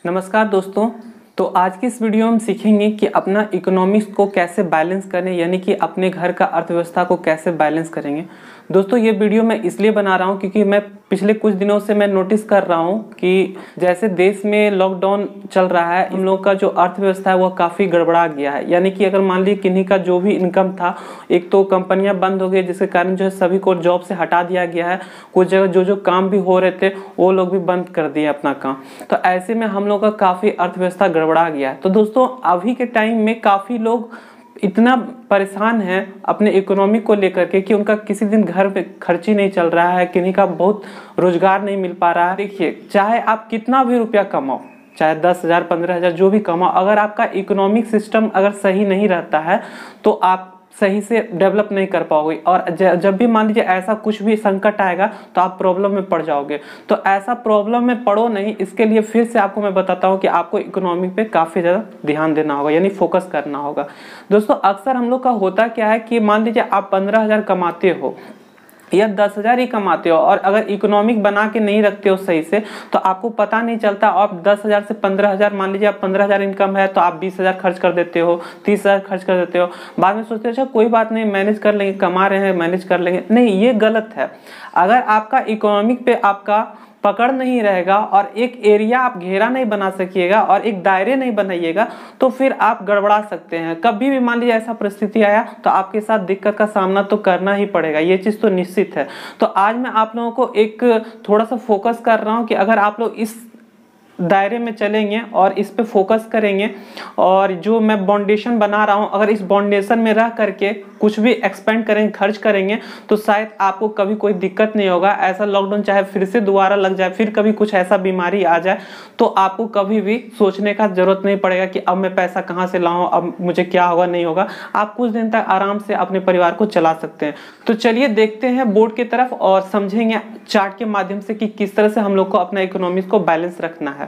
नमस्कार दोस्तों। तो आज की इस वीडियो में हम सीखेंगे कि अपना इकोनॉमिक्स को कैसे बैलेंस करें, यानी कि अपने घर का अर्थव्यवस्था को कैसे बैलेंस करेंगे। दोस्तों ये वीडियो मैं इसलिए बना रहा हूँ क्योंकि मैं पिछले कुछ दिनों से मैं नोटिस कर रहा हूँ कि जैसे देश में लॉकडाउन चल रहा है, हम लोग का जो अर्थव्यवस्था है वह काफ़ी गड़बड़ा गया है। यानी कि अगर मान लीजिए किन्हीं का जो भी इनकम था, एक तो कंपनियां बंद हो गई जिसके कारण जो है सभी को जॉब से हटा दिया गया है। कुछ जगह जो जो काम भी हो रहे थे वो लोग भी बंद कर दिए अपना काम। तो ऐसे में हम लोग का काफ़ी अर्थव्यवस्था गड़बड़ा गया है। तो दोस्तों अभी के टाइम में काफ़ी लोग इतना परेशान है अपने इकोनॉमी को लेकर के कि उनका किसी दिन घर पे खर्च ही नहीं चल रहा है, किन्हीं का बहुत रोजगार नहीं मिल पा रहा है। देखिए, चाहे आप कितना भी रुपया कमाओ, चाहे 10,000 15,000 जो भी कमाओ, अगर आपका इकोनॉमिक सिस्टम अगर सही नहीं रहता है तो आप सही से डेवलप नहीं कर पाओगे। और जब भी मान लीजिए ऐसा कुछ भी संकट आएगा तो आप प्रॉब्लम में पड़ जाओगे। तो ऐसा प्रॉब्लम में पड़ो नहीं, इसके लिए फिर से आपको मैं बताता हूँ कि आपको इकोनॉमी पे काफ़ी ज़्यादा ध्यान देना होगा, यानी फोकस करना होगा। दोस्तों अक्सर हम लोग का होता क्या है कि मान लीजिए आप 15,000 कमाते हो या 10,000 ही कमाते हो, और अगर इकोनॉमिक बना के नहीं रखते हो सही से तो आपको पता नहीं चलता। आप 10,000 से 15,000, मान लीजिए आप 15,000 इनकम है तो आप 20,000 खर्च कर देते हो, 30,000 खर्च कर देते हो। बाद में सोचते हो अच्छा कोई बात नहीं, मैनेज कर लेंगे, कमा रहे हैं मैनेज कर लेंगे। नहीं, ये गलत है। अगर आपका इकोनॉमिक पे आपका पकड़ नहीं रहेगा और एक एरिया आप घेरा नहीं बना सकिएगा और एक दायरे नहीं बनाइएगा तो फिर आप गड़बड़ा सकते हैं। कभी भी मान लीजिए ऐसा परिस्थिति आया तो आपके साथ दिक्कत का सामना तो करना ही पड़ेगा, ये चीज़ तो निश्चित है। तो आज मैं आप लोगों को एक थोड़ा सा फोकस कर रहा हूँ कि अगर आप लोग इस दायरे में चलेंगे और इस पे फोकस करेंगे और जो मैं बाउंडेशन बना रहा हूँ, अगर इस बाउंडेशन में रह करके कुछ भी एक्सपेंड करेंगे, खर्च करेंगे तो शायद आपको कभी कोई दिक्कत नहीं होगा। ऐसा लॉकडाउन चाहे फिर से दोबारा लग जाए, फिर कभी कुछ ऐसा बीमारी आ जाए तो आपको कभी भी सोचने का जरूरत नहीं पड़ेगा कि अब मैं पैसा कहाँ से लाऊं, अब मुझे क्या होगा नहीं होगा। आप कुछ दिन तक आराम से अपने परिवार को चला सकते हैं। तो चलिए देखते हैं बोर्ड की तरफ और समझेंगे चार्ट के माध्यम से कि किस तरह से हम लोग को अपना इकोनॉमिक्स को बैलेंस रखना है।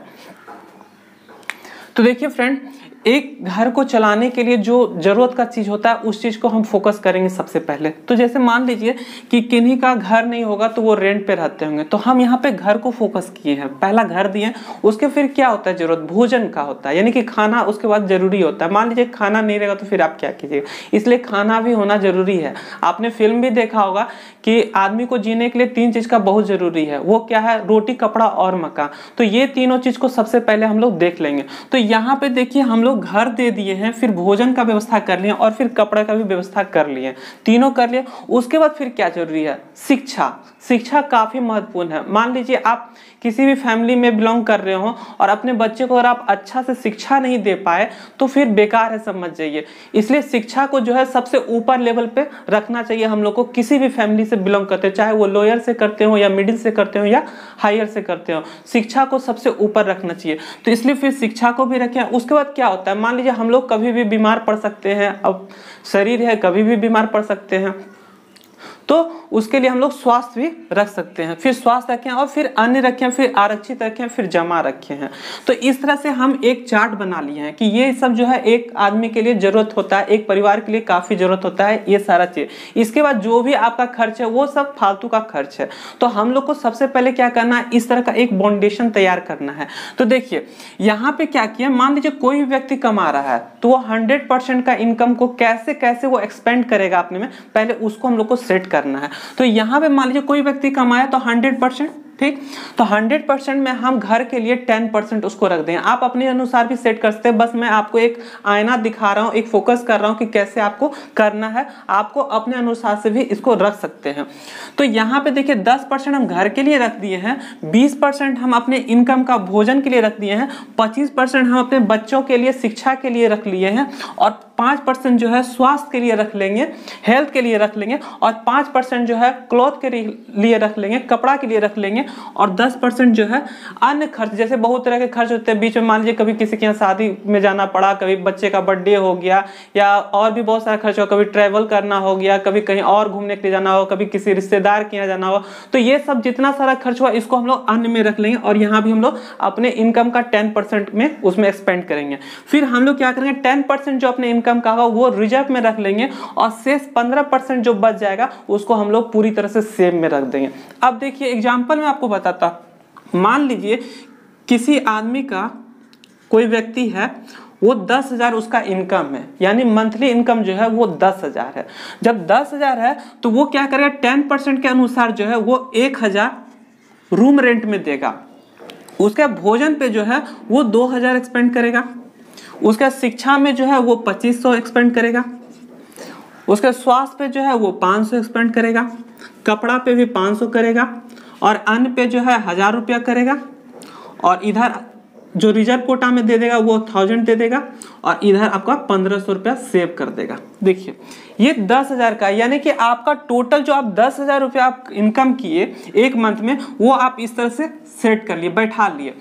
तो देखिए फ्रेंड, एक घर को चलाने के लिए जो जरूरत का चीज होता है उस चीज को हम फोकस करेंगे सबसे पहले। तो जैसे मान लीजिए कि किन्हीं का घर नहीं होगा तो वो रेंट पे रहते होंगे, तो हम यहाँ पे घर को फोकस किए हैं, पहला घर दिए। उसके फिर क्या होता है, जरूरत भोजन का होता है, यानी कि खाना उसके बाद जरूरी होता है। मान लीजिए खाना नहीं रहेगा तो फिर आप क्या कीजिएगा, इसलिए खाना भी होना जरूरी है। आपने फिल्म भी देखा होगा कि आदमी को जीने के लिए 3 चीज का बहुत जरूरी है, वो क्या है, रोटी कपड़ा और मकान। तो ये तीनों चीज को सबसे पहले हम लोग देख लेंगे। तो यहाँ पे देखिए हम लोग घर दे दिए हैं, फिर भोजन का व्यवस्था कर लिए और फिर कपड़ा का भी व्यवस्था कर लिए, तीनों कर लिए। उसके बाद फिर क्या जरूरी है, शिक्षा। शिक्षा काफी महत्वपूर्ण है। मान लीजिए आप किसी भी फैमिली में बिलोंग कर रहे हो और अपने बच्चे को अगर आप अच्छा से शिक्षा नहीं दे पाए तो फिर बेकार है, समझ जाइए। इसलिए शिक्षा को जो है सबसे ऊपर लेवल पे रखना चाहिए हम लोग को, किसी भी फैमिली से बिलोंग करते हो, चाहे वो लोअर से करते हो या मिडिल से करते हो या हायर से करते हो, शिक्षा को सबसे ऊपर रखना चाहिए। तो इसलिए फिर शिक्षा को भी रखें। उसके बाद क्या होता है, मान लीजिए हम लोग कभी भी बीमार पड़ सकते हैं, अब शरीर है कभी भी बीमार पड़ सकते हैं, तो उसके लिए हम लोग स्वास्थ्य भी रख सकते हैं। फिर स्वास्थ्य रखें और फिर अन्य रखें, फिर आरक्षित रखें, फिर जमा रखे हैं। तो इस तरह से हम एक चार्ट बना लिए हैं कि ये सब जो है एक आदमी के लिए जरूरत होता है, एक परिवार के लिए काफी जरूरत होता है, ये सारा चीज। इसके बाद जो भी आपका खर्च है वो सब फालतू का खर्च है। तो हम लोग को सबसे पहले क्या करना है, इस तरह का एक बाउंडेशन तैयार करना है। तो देखिए यहाँ पे क्या किया, मान लीजिए कोई भी व्यक्ति कमा रहा है तो वो 100% का इनकम को कैसे कैसे वो एक्सपेंड करेगा अपने में, पहले उसको हम लोग को सेट करना है। तो यहां पे मान लीजिए कोई व्यक्ति कमाया तो 100%, ठीक। तो 100% में हम घर के लिए 10% उसको रख दें। आप अपने अनुसार भी सेट कर सकते हैं, बस मैं आपको एक आईना दिखा रहा हूं, एक फोकस कर रहा हूं कि कैसे आपको करना है। आपको अपने अनुसार से भी इसको रख सकते हैं। तो यहाँ पे देखिए 10% हम घर के लिए रख दिए हैं, 20% हम अपने इनकम का भोजन के लिए रख दिए हैं, 25% हम अपने बच्चों के लिए शिक्षा के लिए रख लिए हैं, और 5% जो है स्वास्थ्य के लिए रख लेंगे, हेल्थ के लिए रख लेंगे, और 5% जो है क्लॉथ के लिए रख लेंगे, कपड़ा के लिए रख लेंगे, और 10% जो है अन्य खर्च। जैसे बहुत तरह के खर्च होते हैं बीच में, मान लीजिए कभी किसी के यहाँ शादी में जाना पड़ा, कभी बच्चे का बर्थडे हो गया, या और भी बहुत सारा खर्च हो, कभी ट्रैवल करना हो गया, कभी कहीं और घूमने के लिए जाना हो, कभी किसी रिश्तेदार के यहाँ जाना हो। तो ये सब जितना सारा खर्च हुआ इसको हम लोग अन्य में रख लेंगे, और यहाँ भी हम लोग अपने इनकम का 10% में उसमें एक्सपेंड करेंगे। फिर हम लोग क्या करेंगे, 10% जो अपने इनकम का होगा वो रिजर्व में रख लेंगे, और शेष 15% जो बच जाएगा उसको हम लोग पूरी तरह से सेव में रख देंगे। अब देखिए एग्जांपल में आपको बताता, मान लीजिए किसी आदमी का कोई व्यक्ति है वो 10,000 उसका इनकम है, यानी मंथली इनकम जो है वो 10,000 है। जब 10,000 है तो वो क्या करेगा, 10% के अनुसार जो है वो 1,000 रूम रेंट में देगा। उसका भोजन पे जो है वो 2,000 एक्सपेंड करेगा। उसका शिक्षा में जो है वो 2,500 एक्सपेंड करेगा। उसके स्वास्थ्य पे जो है वो 500 एक्सपेंड करेगा। कपड़ा पे भी 500 करेगा और अन्न पे जो है 1,000 रुपया करेगा। और इधर जो रिजर्व कोटा में दे देगा वो 1,000 दे देगा और इधर आपका 1,500 रुपया सेव कर देगा। देखिए ये 10,000 का, यानी कि आपका टोटल जो आप 10,000 रुपया आप इनकम किए एक मंथ में, वो आप इस तरह से सेट कर लिए, बैठा लिए।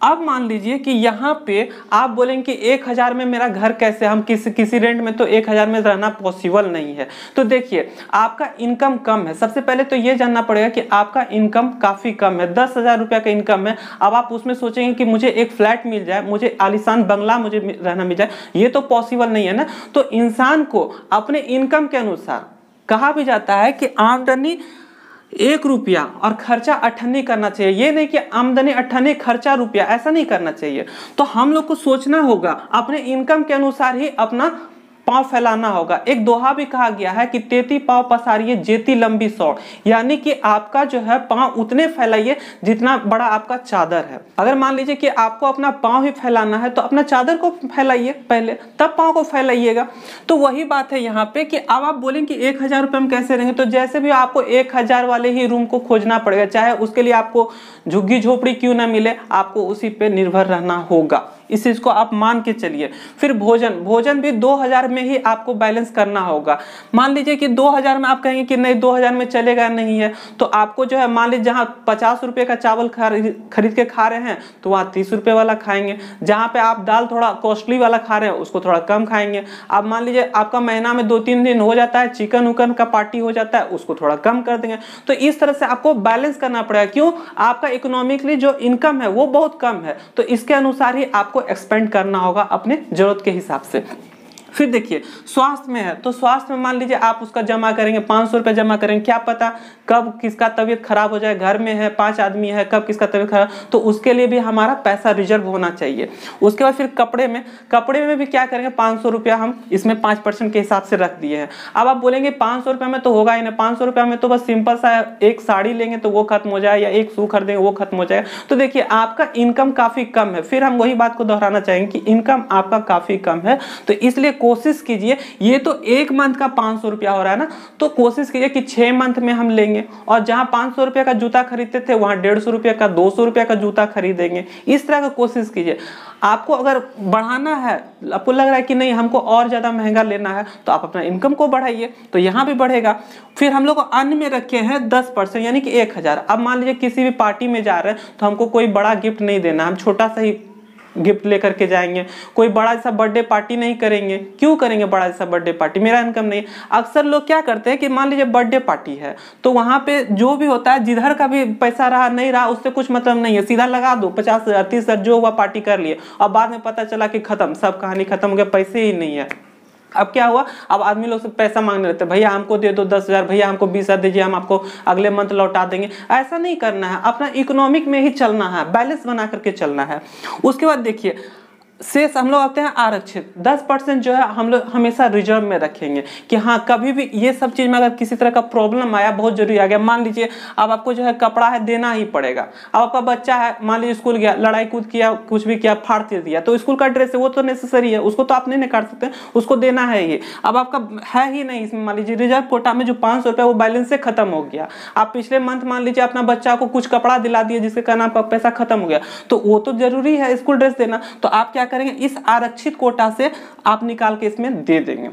अब मान लीजिए कि यहाँ पे आप बोलेंगे कि 1,000 में मेरा घर कैसे, हम किसी रेंट में तो 1,000 में रहना पॉसिबल नहीं है। तो देखिए आपका इनकम कम है। सबसे पहले तो ये जानना पड़ेगा कि आपका इनकम काफ़ी कम है, 10,000 रुपया का इनकम है। अब आप उसमें सोचेंगे कि मुझे एक फ्लैट मिल जाए, मुझे आलीशान बंगला मुझे रहना मिल जाए, ये तो पॉसिबल नहीं है ना। तो इंसान को अपने इनकम के अनुसार, कहा भी जाता है कि आमदनी 1 रुपया और खर्चा 98 करना चाहिए। ये नहीं कि आमदनी 98 खर्चा रुपया, ऐसा नहीं करना चाहिए। तो हम लोग को सोचना होगा, अपने इनकम के अनुसार ही अपना पाँव फैलाना होगा। एक दोहा भी कहा गया है कि 33 पाँव पसारिए जेती लंबी सौड़, यानी कि आपका जो है पाँव उतने फैलाइए जितना बड़ा आपका चादर है। अगर मान लीजिए कि आपको अपना पाँव ही फैलाना है तो अपना चादर को फैलाइए पहले, तब पाँव को फैलाइएगा। तो वही बात है यहाँ पे कि अब आप बोलें कि 1,000 रुपये में कैसे रहेंगे, तो जैसे भी आपको 1,000 वाले ही रूम को खोजना पड़ेगा, चाहे उसके लिए आपको झुग्गी झोपड़ी क्यों ना मिले, आपको उसी पे निर्भर रहना होगा। इस चीज को आप मान के चलिए। फिर भोजन भी 2,000 में ही आपको बैलेंस करना होगा। मान लीजिए कि 2,000 में आप कहेंगे कि नहीं 2,000 में चलेगा नहीं है, तो आपको जो है मान लीजिए जहाँ 50 रुपये का चावल खरीद के खा रहे हैं तो वहाँ 30 रुपये वाला खाएंगे। जहाँ पे आप दाल थोड़ा कॉस्टली वाला खा रहे हैं उसको थोड़ा कम खाएंगे। अब मान लीजिए आपका महीना में 2-3 दिन हो जाता है, चिकन उकन का पार्टी हो जाता है, उसको थोड़ा कम कर देंगे। तो इस तरह से आपको बैलेंस करना पड़ेगा। क्यों? आपका इकोनॉमिकली जो इनकम है वो बहुत कम है, तो इसके अनुसार ही आपको एक्सपेंड करना होगा अपने जरूरत के हिसाब से। फिर देखिए स्वास्थ्य में है, तो स्वास्थ्य में मान लीजिए आप उसका जमा करेंगे, 500 रुपये जमा करेंगे। क्या पता कब किसका तबीयत खराब हो जाए, घर में है 5 आदमी है, कब किसका तबीयत खराब, तो उसके लिए भी हमारा पैसा रिजर्व होना चाहिए। उसके बाद फिर कपड़े में भी क्या करेंगे, 500 रुपया हम इसमें 5% के हिसाब से रख दिए हैं। अब आप बोलेंगे 500 रुपये में तो होगा ही नहीं, 500 रुपये में तो बस सिंपल सा एक साड़ी लेंगे तो वो खत्म हो जाए, या एक शू खरीदेंगे वो खत्म हो जाएगा। तो देखिए आपका इनकम काफ़ी कम है। फिर हम वही बात को दोहराना चाहेंगे कि इनकम आपका काफ़ी कम है, तो इसलिए कोशिश कीजिए, ये तो एक मंथ का 500 रुपया हो रहा है ना, तो कोशिश कीजिए कि 6 मंथ में हम लेंगे, और जहां 500 रुपये का जूता खरीदते थे वहां 150 रुपये का 200 रुपये का जूता खरीदेंगे। इस तरह का कोशिश कीजिए। आपको अगर बढ़ाना है, आपको लग रहा है कि नहीं हमको और ज्यादा महंगा लेना है, तो आप अपना इनकम को बढ़ाइए, तो यहाँ भी बढ़ेगा। फिर हम लोग अन्न में रखे हैं 10%, यानी कि 1,000। अब मान लीजिए किसी भी पार्टी में जा रहे हैं तो हमको कोई बड़ा गिफ्ट नहीं देना, हम छोटा सा ही गिफ्ट लेकर के जाएंगे। कोई बड़ा सा बर्थडे पार्टी नहीं करेंगे। क्यों करेंगे बड़ा सा बर्थडे पार्टी, मेरा इनकम नहीं। अक्सर लोग क्या करते हैं कि मान लीजिए बर्थडे पार्टी है तो वहां पे जो भी होता है, जिधर का भी पैसा रहा नहीं रहा उससे कुछ मतलब नहीं है, सीधा लगा दो 50,000 30,000 जो हुआ पार्टी कर लिए, और बाद में पता चला कि खत्म, सब कहानी खत्म हो गया, पैसे ही नहीं है। अब क्या हुआ, अब आदमी लोग से पैसा मांगने लगते हैं, भैया हमको दे दो 10,000, भैया हमको 20,000 दीजिए, हम आपको अगले मंथ लौटा देंगे। ऐसा नहीं करना है, अपना इकोनॉमिक में ही चलना है, बैलेंस बना करके चलना है। उसके बाद देखिए शेष हम लोग आते हैं आरक्षित 10% जो है हम लोग हमेशा रिजर्व में रखेंगे कि हाँ कभी भी ये सब चीज में अगर किसी तरह का प्रॉब्लम आया, बहुत जरूरी आ गया, मान लीजिए अब आपको जो है कपड़ा है देना ही पड़ेगा। अब आपका बच्चा है मान लीजिए स्कूल गया, लड़ाई कूद किया, कुछ भी किया, फाड़ दिया, तो स्कूल का ड्रेस है वो तो नेसेसरी है, उसको तो आप नहीं निकाल सकते, उसको देना है ये। अब आपका है ही नहीं इसमें, मान लीजिए रिजर्व कोटा में जो 500 रुपये वो बैलेंस से खत्म हो गया। आप पिछले मंथ मान लीजिए अपना बच्चा को कुछ कपड़ा दिला दिए जिसके कारण आपका पैसा खत्म हो गया, तो वो तो जरूरी है स्कूल ड्रेस देना, तो आप क्या करेंगे इस आरक्षित कोटा से आप निकाल के इसमें दे देंगे।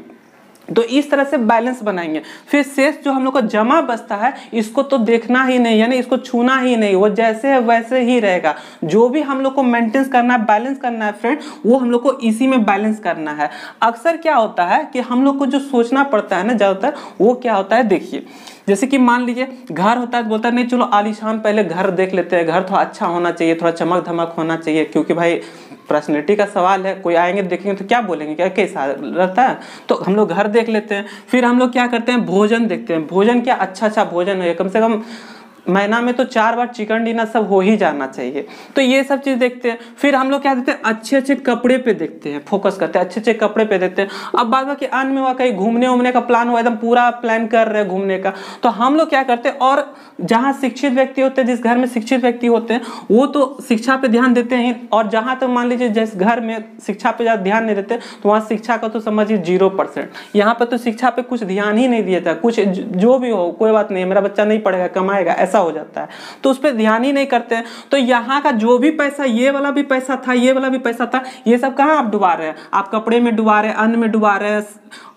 तो इस तरह से बैलेंस बनाएंगे। फिर शेष जो हम लोग को जमा बचता है इसको तो देखना ही नहीं, यानी इसको छूना ही नहीं, वो जैसे है वैसे ही रहेगा। जो भी हम लोग को मेंटेन करना है, बैलेंस करना है फ्रेंड, वो हम लोग को इसी में बैलेंस करना है। अक्सर क्या होता है कि हम लोग को जो सोचना पड़ता है ना ज्यादातर, वो क्या होता है देखिए, जैसे कि मान लीजिए घर होता है, बोलता है नहीं चलो आलीशान पहले घर देख लेते हैं, घर थोड़ा अच्छा होना चाहिए, थोड़ा चमक धमक होना चाहिए, क्योंकि भाई पर्सनैलिटी का सवाल है, कोई आएंगे देखेंगे तो क्या बोलेंगे, क्या कैसा रहता है, तो हम लोग घर देख लेते हैं। फिर हम लोग क्या करते हैं भोजन देखते हैं, भोजन क्या अच्छा भोजन है, कम से कम महीना में तो 4 बार चिकन डिनर सब हो ही जाना चाहिए। तो ये सब चीज़ देखते हैं। फिर हम लोग क्या देखते हैं, अच्छे अच्छे कपड़े पे देखते हैं, फोकस करते हैं, अच्छे अच्छे कपड़े पे देखते हैं। अब बाद में कि अन्य में हुआ कहीं घूमने उमने का प्लान हुआ, एकदम पूरा प्लान कर रहे हैं घूमने का, तो हम लोग क्या करते हैं, और जहाँ शिक्षित व्यक्ति होते हैं, जिस घर में शिक्षित व्यक्ति होते हैं, वो तो शिक्षा पे ध्यान देते हैं। और जहाँ तक मान लीजिए जिस घर में शिक्षा पे ज़्यादा ध्यान नहीं देते, तो वहाँ शिक्षा का तो समझिए 0%। यहाँ पर तो शिक्षा पे कुछ ध्यान ही नहीं दिया था, कुछ जो भी हो कोई बात नहीं, मेरा बच्चा नहीं पढ़ेगा कमाएगा, ऐसा हो जाता है, तो उस पर ध्यान ही नहीं करते हैं। तो यहाँ का जो भी पैसा, ये वाला भी पैसा था, ये वाला भी पैसा था, ये सब कहाँ आप डुबा रहे हैं? आप कपड़े में डुबा रहे हैं, अन्न में डुबा रहे हैं,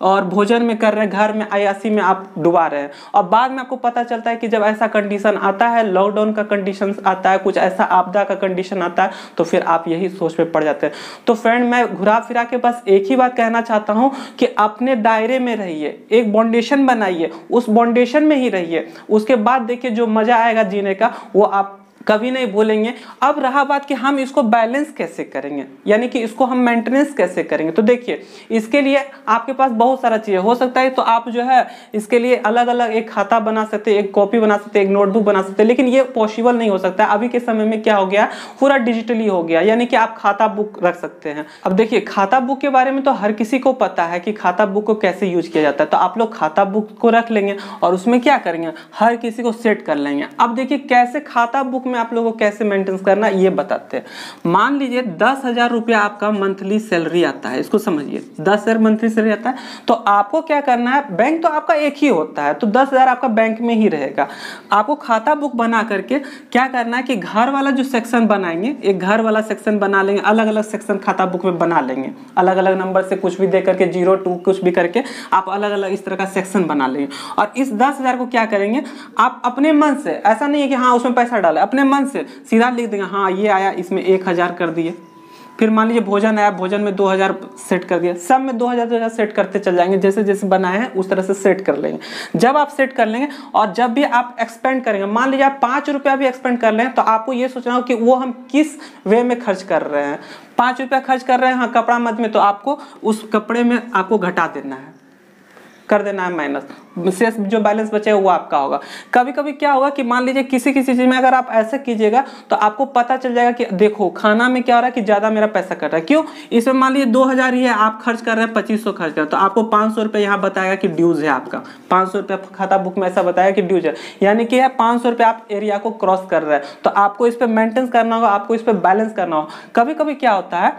और भोजन में कर रहे हैं, घर में अयासी में आप डुबा रहे हैं। और बाद में आपको पता चलता है कि जब ऐसा कंडीशन आता है, लॉकडाउन का कंडीशन आता है, कुछ ऐसा आपदा का कंडीशन आता है, तो फिर आप यही सोच में पड़ जाते हैं। तो फ्रेंड, मैं घुरा फिरा के बस एक ही बात कहना चाहता हूं कि अपने दायरे में रहिए, एक बाउंडेशन बनाइए, उस बाउंडेशन में ही रहिए। उसके बाद देखिए जो मजा आएगा जीने का, वो आप कभी नहीं भूलेंगे। अब रहा बात कि हम इसको बैलेंस कैसे करेंगे, यानी कि इसको हम मेंटेनेंस कैसे करेंगे। तो देखिए, इसके लिए आपके पास बहुत सारा चीज़ हो सकता है, तो आप जो है इसके लिए अलग अलग एक खाता बना सकते हैं, एक कॉपी बना सकते हैं, एक नोटबुक बना सकते हैं, लेकिन ये पॉसिबल नहीं हो सकता। अभी के समय में क्या हो गया, पूरा डिजिटली हो गया, यानी कि आप खाता बुक रख सकते हैं। अब देखिए, खाता बुक के बारे में तो हर किसी को पता है कि खाता बुक को कैसे यूज किया जाता है, तो आप लोग खाता बुक को रख लेंगे और उसमें क्या करेंगे, हर किसी को सेट कर लेंगे। अब देखिए कैसे खाता बुक आप लोगों को कैसे मेंटेन करना ये बताते हैं। मान लीजिए 10,000 रुपया आपका मंथली सैलरी आता है, इसको समझिए 10,000 मंथली सैलरी आता है, तो आपको क्या करना है, बैंक तो आपका एक ही होता है, तो 10,000 आपका बैंक में ही रहेगा। आपको खाता बुक बना करके क्या करना है कि घर वाला जो सेक्शन बनाएंगे, एक घर वाला सेक्शन बना लेंगे, अलग अलग सेक्शन खाता बुक में बना लेंगे, अलग अलग नंबर से कुछ भी दे करके 0 2 कुछ भी करके आप अलग अलग इस तरह का सेक्शन बना लेंगे। और इस 10,000 को क्या करेंगे, आप अपने मन से, ऐसा नहीं है कि हाँ उसमें पैसा डाले, अपने मन से सीधा लिख देंगे, हाँ ये आया, इसमें 1,000 कर दिए। फिर मान लीजिए भोजन आया, भोजन में 2,000 सेट कर दिया, सब में 2,000 सेट करते चल जाएंगे, जैसे जैसे बनाए हैं उस तरह से सेट कर लेंगे। जब आप सेट कर लेंगे और जब भी आप एक्सपेंड करेंगे, मान लीजिए आप 5 रुपया भी एक्सपेंड कर लें, तो आपको ये सोचना हो कि वो हम किस वे में खर्च कर रहे हैं। 5 रुपया खर्च कर रहे हैं हाँ कपड़ा मद में, तो आपको उस कपड़े में आपको घटा देना है, कर देना है माइनस, शेष जो बैलेंस बचेगा वो आपका होगा। कभी कभी क्या होगा कि मान लीजिए किसी किसी चीज में अगर आप ऐसा कीजिएगा तो आपको पता चल जाएगा कि देखो खाना में क्या हो रहा है कि ज्यादा मेरा पैसा कट रहा है। क्यों, इसमें मान लीजिए 2,000 ही है, आप खर्च कर रहे हैं 2,500 खर्च कर रहे हैं, तो आपको 500 रुपये यहाँ बताएगा कि ड्यूज है आपका, 500 रुपये खाता बुक में ऐसा बताया कि ड्यूज है, यानी कि 500 रुपये आप एरिया को क्रॉस कर रहे हैं, तो आपको इस पर मेंटेन करना होगा, आपको इस पर बैलेंस करना होगा। कभी कभी क्या होता है,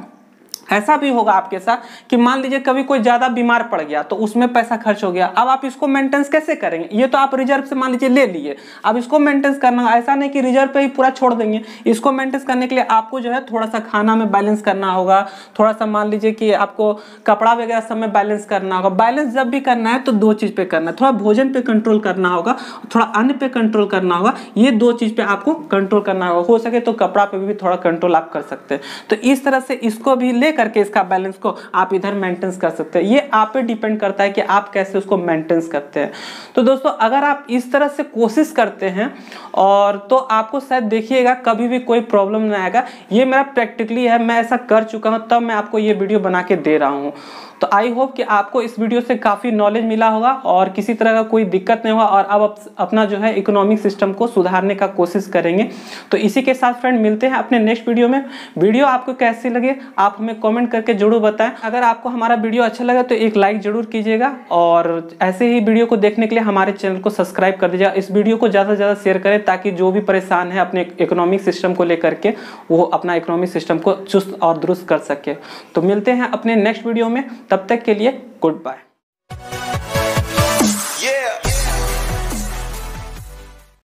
ऐसा भी होगा आपके साथ कि मान लीजिए कभी कोई ज्यादा बीमार पड़ गया तो उसमें पैसा खर्च हो गया, अब आप इसको मेंटेनेंस कैसे करेंगे, ये तो आप रिजर्व से मान लीजिए ले लिए, अब इसको मेंटेनेंस करना, ऐसा नहीं कि रिजर्व पे ही पूरा छोड़ देंगे। इसको मेंटेनेंस करने के लिए आपको जो है थोड़ा सा खाना में बैलेंस करना होगा, थोड़ा सा मान लीजिए कि आपको कपड़ा वगैरह सब में बैलेंस करना होगा। बैलेंस जब भी करना है तो 2 चीज पे करना है, थोड़ा भोजन पे कंट्रोल करना होगा, थोड़ा अन्न पे कंट्रोल करना होगा, ये 2 चीज पे आपको कंट्रोल करना होगा। हो सके तो कपड़ा पे भी थोड़ा कंट्रोल आप कर सकते हैं। तो इस तरह से इसको भी ले करके इसका बैलेंस को आप इधर मेंटेन कर सकते हैं। ये आप पे डिपेंड करता है कि आप कैसे उसको मेंटेन करते हैं। तो दोस्तों अगर आप इस तरह से कोशिश करते हैं और तो आपको शायद देखिएगा कभी भी कोई प्रॉब्लम नहीं आएगा। ये मेरा प्रैक्टिकली है, मैं ऐसा कर चुका हूं, तब मैं आपको ये वीडियो बना के दे रहा हूं। तो आई होप कि आपको इस वीडियो से काफ़ी नॉलेज मिला होगा और किसी तरह का कोई दिक्कत नहीं होगा और अब अपना जो है इकोनॉमिक सिस्टम को सुधारने का कोशिश करेंगे। तो इसी के साथ फ्रेंड मिलते हैं अपने नेक्स्ट वीडियो में। वीडियो आपको कैसी लगे आप हमें कमेंट करके जरूर बताएं। अगर आपको हमारा वीडियो अच्छा लगा तो एक लाइक जरूर कीजिएगा और ऐसे ही वीडियो को देखने के लिए हमारे चैनल को सब्सक्राइब कर दीजिएगा। इस वीडियो को ज़्यादा से ज़्यादा शेयर करें ताकि जो भी परेशान है अपने इकोनॉमिक सिस्टम को लेकर के वो अपना इकोनॉमिक सिस्टम को चुस्त और दुरुस्त कर सके। तो मिलते हैं अपने नेक्स्ट वीडियो में, तब तक के लिए गुड बाय।